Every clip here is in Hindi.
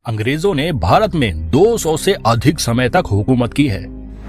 अंग्रेजों ने भारत में 200 से अधिक समय तक हुकूमत की है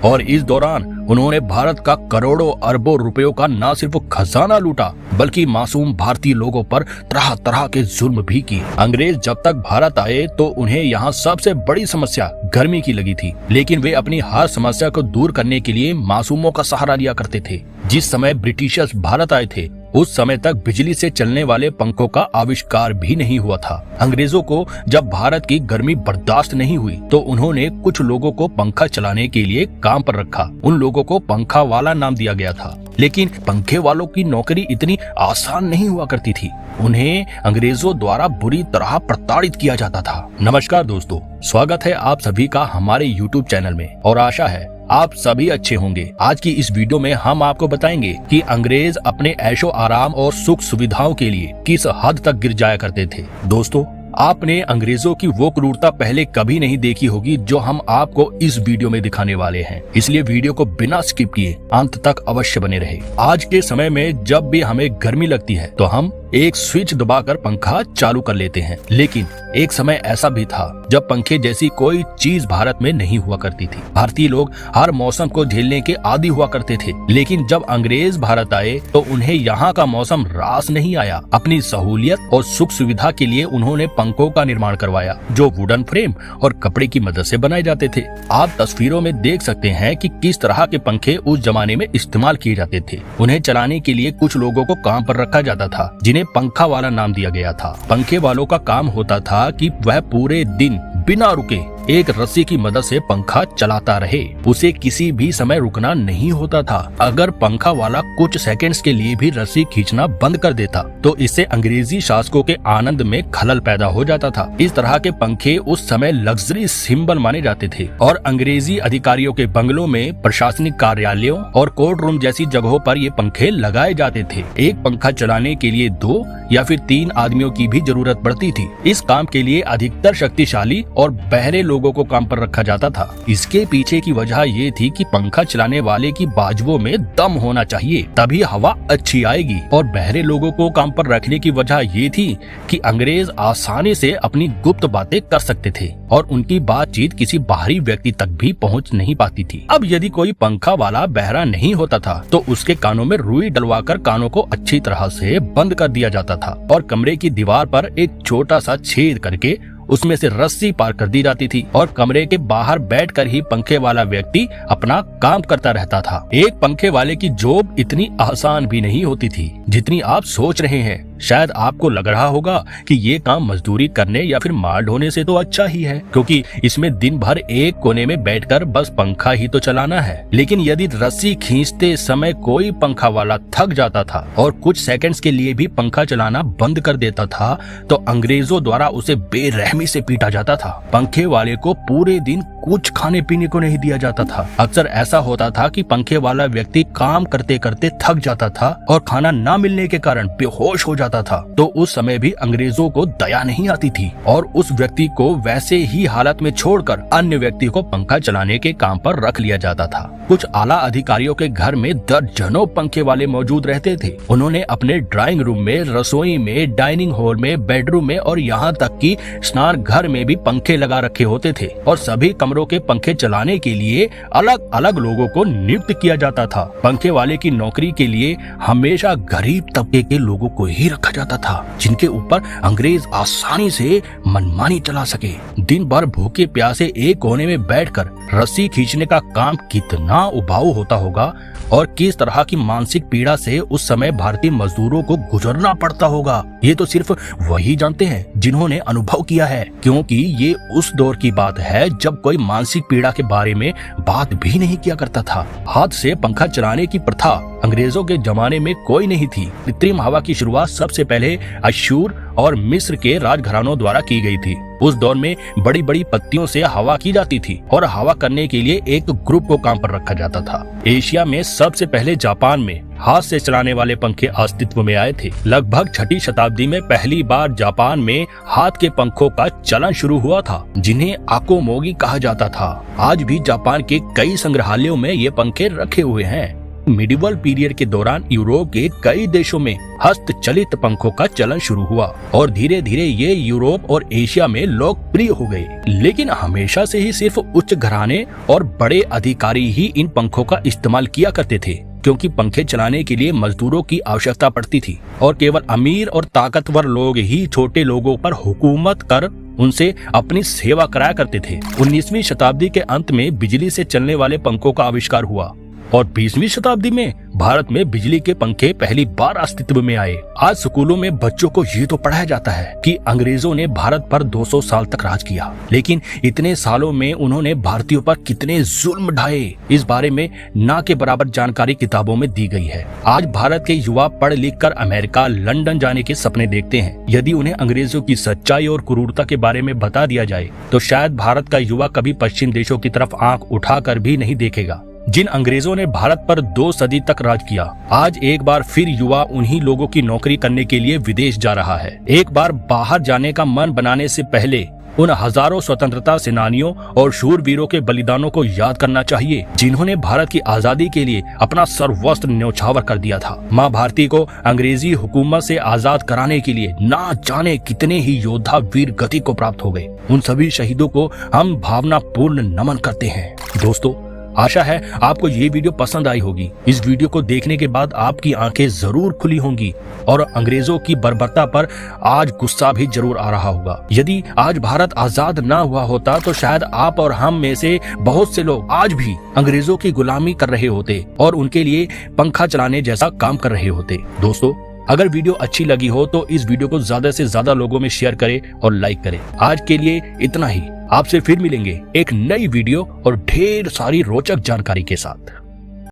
और इस दौरान उन्होंने भारत का करोड़ों अरबों रुपयों का न सिर्फ खजाना लूटा बल्कि मासूम भारतीय लोगों पर तरह तरह के जुल्म भी किए। अंग्रेज जब तक भारत आए तो उन्हें यहाँ सबसे बड़ी समस्या गर्मी की लगी थी, लेकिन वे अपनी हर समस्या को दूर करने के लिए मासूमों का सहारा लिया करते थे। जिस समय ब्रिटिशर्स भारत आए थे उस समय तक बिजली से चलने वाले पंखों का आविष्कार भी नहीं हुआ था। अंग्रेजों को जब भारत की गर्मी बर्दाश्त नहीं हुई तो उन्होंने कुछ लोगों को पंखा चलाने के लिए काम पर रखा। उन लोगों को पंखा वाला नाम दिया गया था, लेकिन पंखे वालों की नौकरी इतनी आसान नहीं हुआ करती थी। उन्हें अंग्रेजों द्वारा बुरी तरह प्रताड़ित किया जाता था। नमस्कार दोस्तों, स्वागत है आप सभी का हमारे YouTube चैनल में और आशा है आप सभी अच्छे होंगे। आज की इस वीडियो में हम आपको बताएंगे कि अंग्रेज अपने ऐशो आराम और सुख सुविधाओं के लिए किस हद तक गिर जाया करते थे। दोस्तों, आपने अंग्रेजों की वो क्रूरता पहले कभी नहीं देखी होगी जो हम आपको इस वीडियो में दिखाने वाले हैं, इसलिए वीडियो को बिना स्किप किए अंत तक अवश्य बने रहे। आज के समय में जब भी हमें गर्मी लगती है तो हम एक स्विच दबाकर पंखा चालू कर लेते हैं, लेकिन एक समय ऐसा भी था जब पंखे जैसी कोई चीज भारत में नहीं हुआ करती थी। भारतीय लोग हर मौसम को झेलने के आदी हुआ करते थे, लेकिन जब अंग्रेज भारत आए तो उन्हें यहाँ का मौसम रास नहीं आया। अपनी सहूलियत और सुख सुविधा के लिए उन्होंने पंखों का निर्माण करवाया जो वुडन फ्रेम और कपड़े की मदद से बनाए जाते थे। आप तस्वीरों में देख सकते हैं कि किस तरह के पंखे उस जमाने में इस्तेमाल किए जाते थे। उन्हें चलाने के लिए कुछ लोगों को काम पर रखा जाता था जिन्हें पंखा वाला नाम दिया गया था। पंखे वालों का काम होता था कि वह पूरे दिन बिना रुके एक रस्सी की मदद से पंखा चलाता रहे। उसे किसी भी समय रुकना नहीं होता था। अगर पंखा वाला कुछ सेकंड्स के लिए भी रस्सी खींचना बंद कर देता तो इससे अंग्रेजी शासकों के आनंद में खलल पैदा हो जाता था। इस तरह के पंखे उस समय लग्जरी सिंबल माने जाते थे और अंग्रेजी अधिकारियों के बंगलों में, प्रशासनिक कार्यालयों और कोर्ट रूम जैसी जगहों पर ये पंखे लगाए जाते थे। एक पंखा चलाने के लिए 2 या फिर 3 आदमियों की भी जरूरत पड़ती थी। इस काम के लिए अधिकतर शक्तिशाली और बहरे लोगों को काम पर रखा जाता था। इसके पीछे की वजह ये थी कि पंखा चलाने वाले की बाजुओं में दम होना चाहिए, तभी हवा अच्छी आएगी। और बहरे लोगों को काम पर रखने की वजह ये थी कि अंग्रेज आसानी से अपनी गुप्त बातें कर सकते थे और उनकी बातचीत किसी बाहरी व्यक्ति तक भी पहुंच नहीं पाती थी। अब यदि कोई पंखा वाला बहरा नहीं होता था तो उसके कानों में रुई डलवाकर कानों को अच्छी तरह से बंद कर दिया जाता था और कमरे की दीवार पर एक छोटा सा छेद करके उसमें से रस्सी पार कर दी जाती थी और कमरे के बाहर बैठकर ही पंखे वाला व्यक्ति अपना काम करता रहता था। एक पंखे वाले की जॉब इतनी आसान भी नहीं होती थी जितनी आप सोच रहे हैं। शायद आपको लग रहा होगा कि ये काम मजदूरी करने या फिर मार ढोने से तो अच्छा ही है, क्योंकि इसमें दिन भर एक कोने में बैठकर बस पंखा ही तो चलाना है। लेकिन यदि रस्सी खींचते समय कोई पंखा वाला थक जाता था और कुछ सेकंड्स के लिए भी पंखा चलाना बंद कर देता था तो अंग्रेजों द्वारा उसे बेरहमी से पीटा जाता था। पंखे वाले को पूरे दिन कुछ खाने पीने को नहीं दिया जाता था। अक्सर ऐसा होता था कि पंखे वाला व्यक्ति काम करते करते थक जाता था और खाना न मिलने के कारण बेहोश हो जाता था। तो उस समय भी अंग्रेजों को दया नहीं आती थी और उस व्यक्ति को वैसे ही हालत में छोड़कर अन्य व्यक्ति को पंखा चलाने के काम पर रख लिया जाता था। कुछ आला अधिकारियों के घर में दर्जनों पंखे वाले मौजूद रहते थे। उन्होंने अपने ड्राइंग रूम में, रसोई में, डाइनिंग हॉल में, बेडरूम में और यहाँ तक कि स्नान घर में भी पंखे लगा रखे होते थे और सभी कमरों के पंखे चलाने के लिए अलग अलग लोगों को नियुक्त किया जाता था। पंखे वाले की नौकरी के लिए हमेशा गरीब तबके के लोगों को ही रखा जाता था जिनके ऊपर अंग्रेज आसानी से मनमानी चला सके। दिन भर भूखे प्यासे एक कोने में बैठकर रस्सी खींचने का काम कितना उबाऊ होता होगा और किस तरह की मानसिक पीड़ा से उस समय भारतीय मजदूरों को गुजरना पड़ता होगा, ये तो सिर्फ वही जानते हैं जिन्होंने अनुभव किया है, क्योंकि ये उस दौर की बात है जब कोई मानसिक पीड़ा के बारे में बात भी नहीं किया करता था। हाथ से पंखा चलाने की प्रथा अंग्रेजों के जमाने में कोई नहीं थी। कृत्रिम हवा की शुरुआत सबसे पहले अशूर और मिस्र के राजघरानों द्वारा की गई थी। उस दौर में बड़ी बड़ी पत्तियों से हवा की जाती थी और हवा करने के लिए एक ग्रुप को काम पर रखा जाता था। एशिया में सबसे पहले जापान में हाथ से चलाने वाले पंखे अस्तित्व में आए थे। लगभग 6ठी शताब्दी में पहली बार जापान में हाथ के पंखों का चलन शुरू हुआ था जिन्हें आकोमोगी कहा जाता था। आज भी जापान के कई संग्रहालयों में ये पंखे रखे हुए हैं। मिडिवल पीरियड के दौरान यूरोप के कई देशों में हस्तचलित पंखों का चलन शुरू हुआ और धीरे धीरे ये यूरोप और एशिया में लोकप्रिय हो गए। लेकिन हमेशा से ही सिर्फ उच्च घराने और बड़े अधिकारी ही इन पंखों का इस्तेमाल किया करते थे, क्योंकि पंखे चलाने के लिए मजदूरों की आवश्यकता पड़ती थी और केवल अमीर और ताकतवर लोग ही छोटे लोगों पर हुकूमत कर उनसे अपनी सेवा कराया करते थे। 19वीं शताब्दी के अंत में बिजली से चलने वाले पंखों का आविष्कार हुआ और 20वीं शताब्दी में भारत में बिजली के पंखे पहली बार अस्तित्व में आए। आज स्कूलों में बच्चों को ये तो पढ़ाया जाता है कि अंग्रेजों ने भारत पर 200 साल तक राज किया, लेकिन इतने सालों में उन्होंने भारतीयों पर कितने जुल्म ढाए, इस बारे में ना के बराबर जानकारी किताबों में दी गई है। आज भारत के युवा पढ़ लिख कर अमेरिका, लंदन जाने के सपने देखते हैं। यदि उन्हें अंग्रेजों की सच्चाई और क्रूरता के बारे में बता दिया जाए तो शायद भारत का युवा कभी पश्चिम देशों की तरफ आंख उठाकर भी नहीं देखेगा जिन अंग्रेजों ने भारत पर 2 सदी तक राज किया। आज एक बार फिर युवा उन्हीं लोगों की नौकरी करने के लिए विदेश जा रहा है। एक बार बाहर जाने का मन बनाने से पहले उन हजारों स्वतंत्रता सेनानियों और शूरवीरों के बलिदानों को याद करना चाहिए जिन्होंने भारत की आजादी के लिए अपना सर्वस्त्र न्यौछावर कर दिया था। माँ भारती को अंग्रेजी हुकूमत से आजाद कराने के लिए ना जाने कितने ही योद्धा वीर गति को प्राप्त हो गए। उन सभी शहीदों को हम भावनापूर्ण नमन करते हैं। दोस्तों, आशा है आपको ये वीडियो पसंद आई होगी। इस वीडियो को देखने के बाद आपकी आंखें जरूर खुली होंगी और अंग्रेजों की बर्बरता पर आज गुस्सा भी जरूर आ रहा होगा। यदि आज भारत आजाद ना हुआ होता तो शायद आप और हम में से बहुत से लोग आज भी अंग्रेजों की गुलामी कर रहे होते और उनके लिए पंखा चलाने जैसा काम कर रहे होते। दोस्तों, अगर वीडियो अच्छी लगी हो तो इस वीडियो को ज्यादा से ज्यादा लोगों में शेयर करें और लाइक करें। आज के लिए इतना ही। आपसे फिर मिलेंगे एक नई वीडियो और ढेर सारी रोचक जानकारी के साथ।